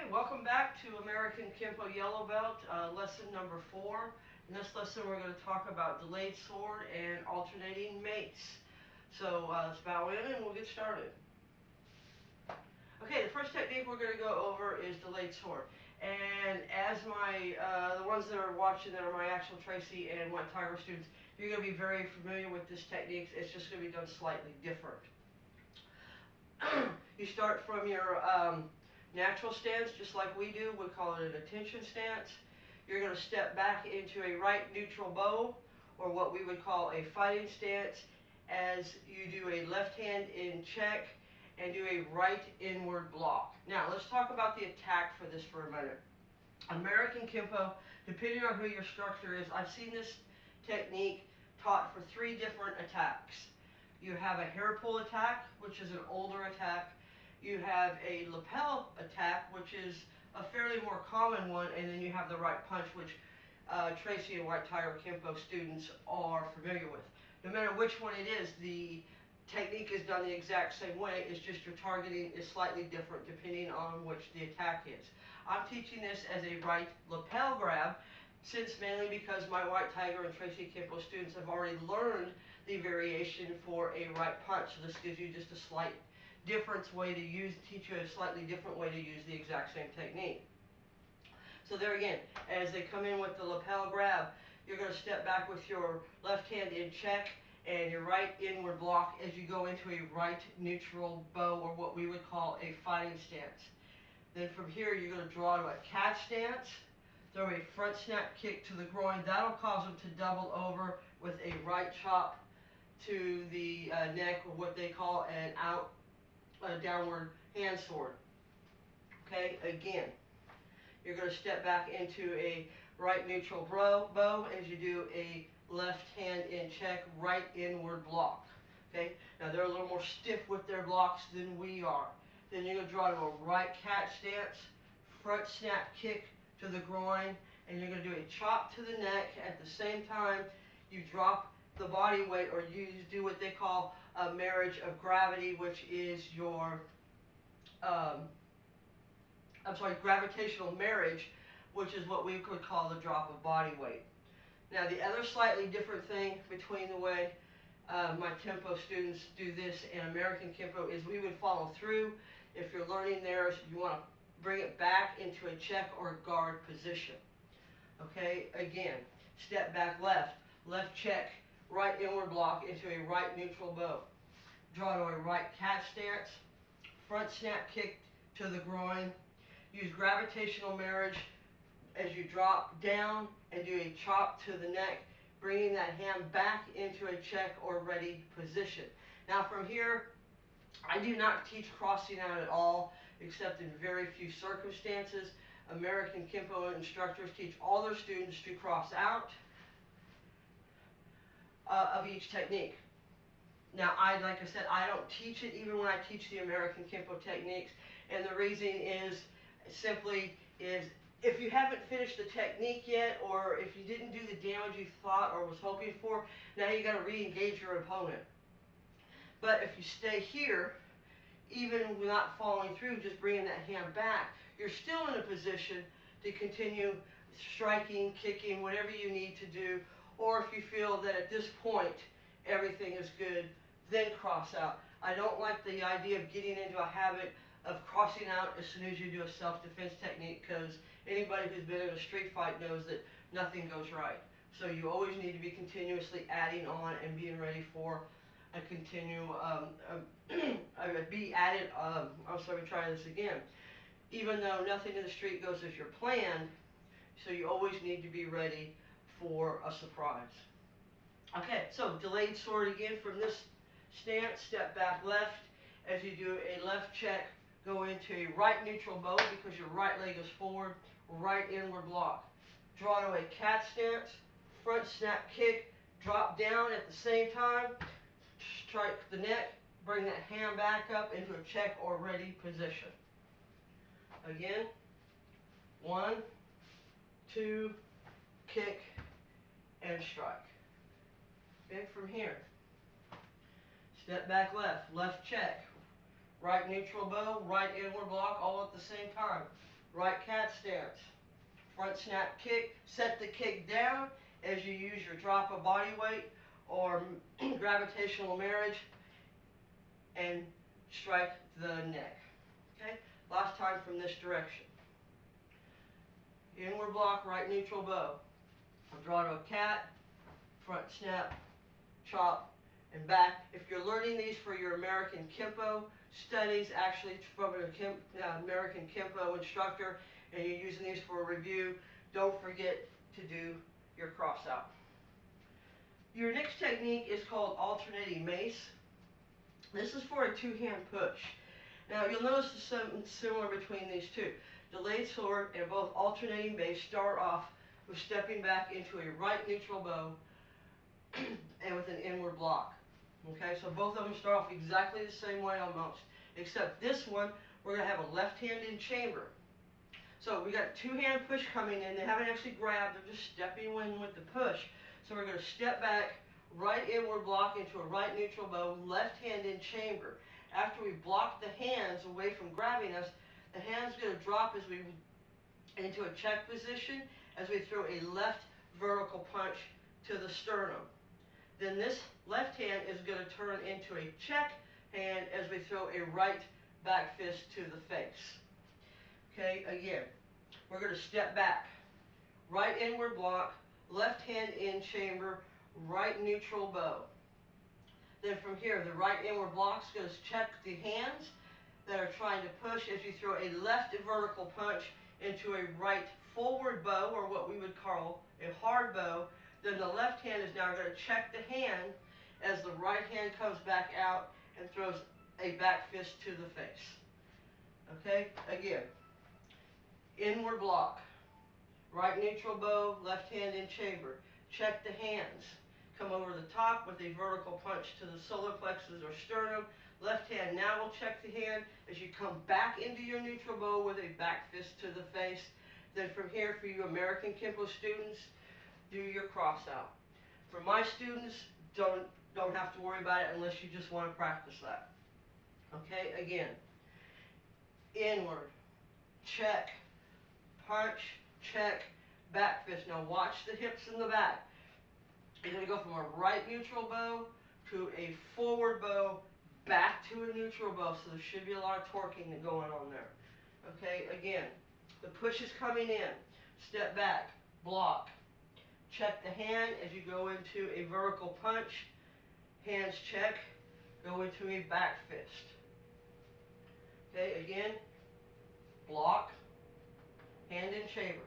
Okay, welcome back to American Kenpo Yellow Belt, lesson number 4. In this lesson we're going to talk about delayed sword and alternating mates. So let's bow in and we'll get started. Okay, the first technique we're going to go over is delayed sword. And as the ones that are watching that are my actual Tracy and White Tiger students, you're going to be very familiar with this technique. It's just going to be done slightly different. You start from your natural stance, just like we do. We call it an attention stance. You're going to step back into a right neutral bow, or what we would call a fighting stance, as you do a left hand in check and do a right inward block. Now, let's talk about the attack for this for a minute. American Kenpo, depending on who your instructor is, I've seen this technique taught for 3 different attacks. You have a hair pull attack, which is an older attack. You have a lapel attack, which is a fairly more common one, and then you have the right punch, which Tracy and White Tiger Kenpo students are familiar with. No matter which one it is, the technique is done the exact same way. It's just your targeting is slightly different depending on which the attack is. I'm teaching this as a right lapel grab, since mainly because my White Tiger and Tracy Kenpo students have already learned the variation for a right punch. So this gives you just a slight different way to teach you a slightly different way to use the exact same technique. So there again, as they come in with the lapel grab, you're going to step back with your left hand in check and your right inward block as you go into a right neutral bow, or what we would call a fighting stance. Then from here, you're going to draw to a catch stance, throw a front snap kick to the groin. That'll cause them to double over with a right chop to the neck, or what they call an downward hand sword. Okay, again, you're going to step back into a right neutral bow as you do a left hand in check, right inward block. Okay, now they're a little more stiff with their blocks than we are. Then you're going to draw to a right catch stance, front snap kick to the groin, and you're going to do a chop to the neck. At the same time, you drop the body weight, or you do what they call a marriage of gravity, which is your gravitational marriage, which is what we could call the drop of body weight. Now, the other slightly different thing between the way my Kenpo students do this and American Kenpo is we would follow through. If you're learning theirs, you want to bring it back into a check or guard position. Okay, again, step back left, left check, right inward block into a right neutral bow. Draw to a right catch stance, front snap kick to the groin. Use gravitational marriage as you drop down and do a chop to the neck, bringing that hand back into a check or ready position. Now from here, I do not teach crossing out at all, except in very few circumstances. American Kenpo instructors teach all their students to cross out of each technique. Now, like I said, I don't teach it even when I teach the American Kenpo techniques, and the reason is simply if you haven't finished the technique yet, or if you didn't do the damage you thought or was hoping for, now you got to re-engage your opponent. But if you stay here, even without following through, just bringing that hand back, you're still in a position to continue striking, kicking, whatever you need to do. Or if you feel that at this point everything is good, then cross out. I don't like the idea of getting into a habit of crossing out as soon as you do a self-defense technique, because anybody who's been in a street fight knows that nothing goes right. So you always need to be continuously adding on and being ready for a try this again. Even though nothing in the street goes as you're planned, so you always need to be ready for a surprise. Okay, so delayed sword again from this stance, step back left. As you do a left check, go into a right neutral bow because your right leg is forward, right inward block. Draw to a cat stance, front snap kick, drop down at the same time, strike the neck, bring that hand back up into a check or ready position. Again, 1, 2, kick, and strike. Okay, from here, step back left, left check, right neutral bow, right inward block, all at the same time. right cat stance, front snap kick, set the kick down as you use your drop of body weight or gravitational marriage and strike the neck. Okay, last time from this direction. Inward block, right neutral bow. I'm drawing a cat, front snap, chop, and back. If you're learning these for your American Kenpo studies, actually from an American Kenpo instructor, and you're using these for a review, don't forget to do your cross out. Your next technique is called alternating mace. This is for a two-hand push. Now you'll notice something similar between these two. Delayed sword and both alternating mace start off with stepping back into a right neutral bow and with an inward block. Okay, so both of them start off exactly the same way almost, except this one, we're going to have a left hand in chamber. So we got two-hand push coming in. They haven't actually grabbed, they're just stepping in with the push. So we're going to step back, right inward block into a right neutral bow, left hand in chamber. After we block the hands away from grabbing us, the hand's going to drop as we into a check position as we throw a left vertical punch to the sternum. Then this left hand is going to turn into a check hand as we throw a right back fist to the face. Okay, again, we're going to step back, right inward block, left hand in chamber, right neutral bow. Then from here, the right inward block is going to check the hands that are trying to push as you throw a left vertical punch into a right forward bow, or what we would call a hard bow. Then the left hand is now going to check the hand as the right hand comes back out and throws a back fist to the face. Okay, again, inward block, right neutral bow, left hand in chamber. Check the hands. Come over the top with a vertical punch to the solar plexus or sternum. Left hand now will check the hand as you come back into your neutral bow with a back fist to the face. Then from here, for you American Kenpo students, do your cross out. For my students, don't have to worry about it unless you just want to practice that. Okay, again, inward, check, punch, check, back fist. Now watch the hips in the back. You're going to go from a right neutral bow to a forward bow, back to a neutral bow, so there should be a lot of torquing going on there. Okay, again, the push is coming in. Step back, block. Check the hand as you go into a vertical punch. Hands check, go into a back fist. Okay, again, block, hand in chamber.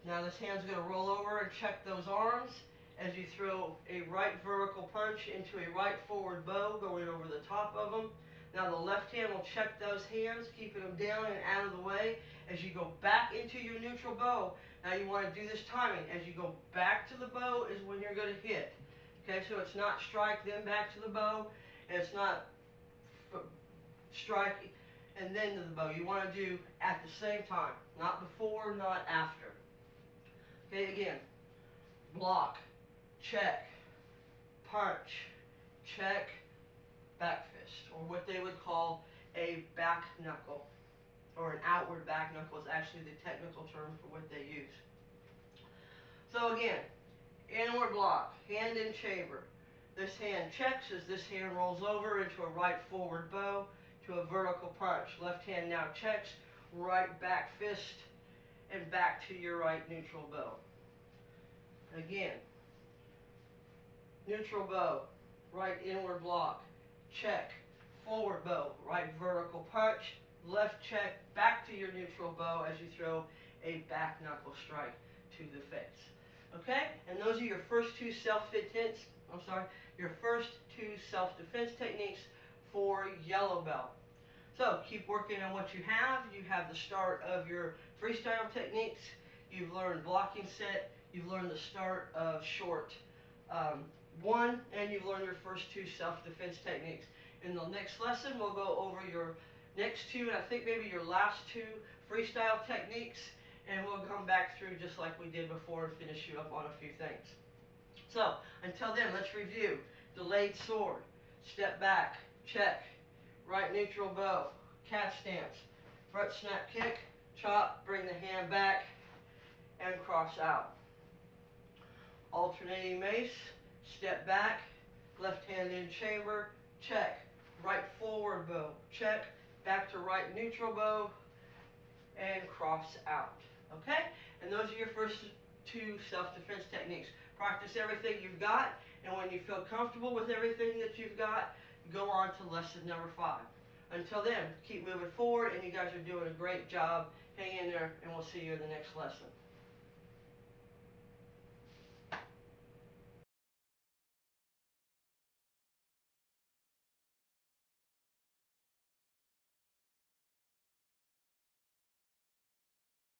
Now this hand's going to roll over and check those arms as you throw a right vertical punch into a right forward bow going over the top of them. Now the left hand will check those hands, keeping them down and out of the way as you go back into your neutral bow. Now you want to do this timing. As you go back to the bow is when you're going to hit. Okay, so it's not strike, then back to the bow, and it's not strike and then to the bow. You want to do at the same time, not before, not after. Okay, again, block, check, punch, check, back fist, or what they would call a back knuckle, or an outward back knuckle is actually the technical term for what they use. So again, inward block, hand in chamber. This hand checks as this hand rolls over into a right forward bow to a vertical punch. Left hand now checks, right back fist, and back to your right neutral bow. Again, neutral bow, right inward block, check, forward bow, right vertical punch, left check, back to your neutral bow as you throw a back knuckle strike to the face. Okay, and those are your first two self-defense techniques for yellow belt. So keep working on what you have. You have the start of your freestyle techniques. You've learned blocking set. You've learned the start of short one, and you've learned your first two self-defense techniques. In the next lesson, we'll go over your next two, and I think maybe your last two freestyle techniques, and we'll come back through just like we did before and finish you up on a few things. So, until then, let's review. Delayed sword, step back, check, right neutral bow, cat stance, front snap kick, chop, bring the hand back, and cross out. Alternating mace, step back, left hand in chamber, check, right forward bow, check, back to right neutral bow, and cross out. Okay? And those are your first two self-defense techniques. Practice everything you've got, and when you feel comfortable with everything that you've got, go on to lesson number 5. Until then, keep moving forward, and you guys are doing a great job. Hang in there, and we'll see you in the next lesson.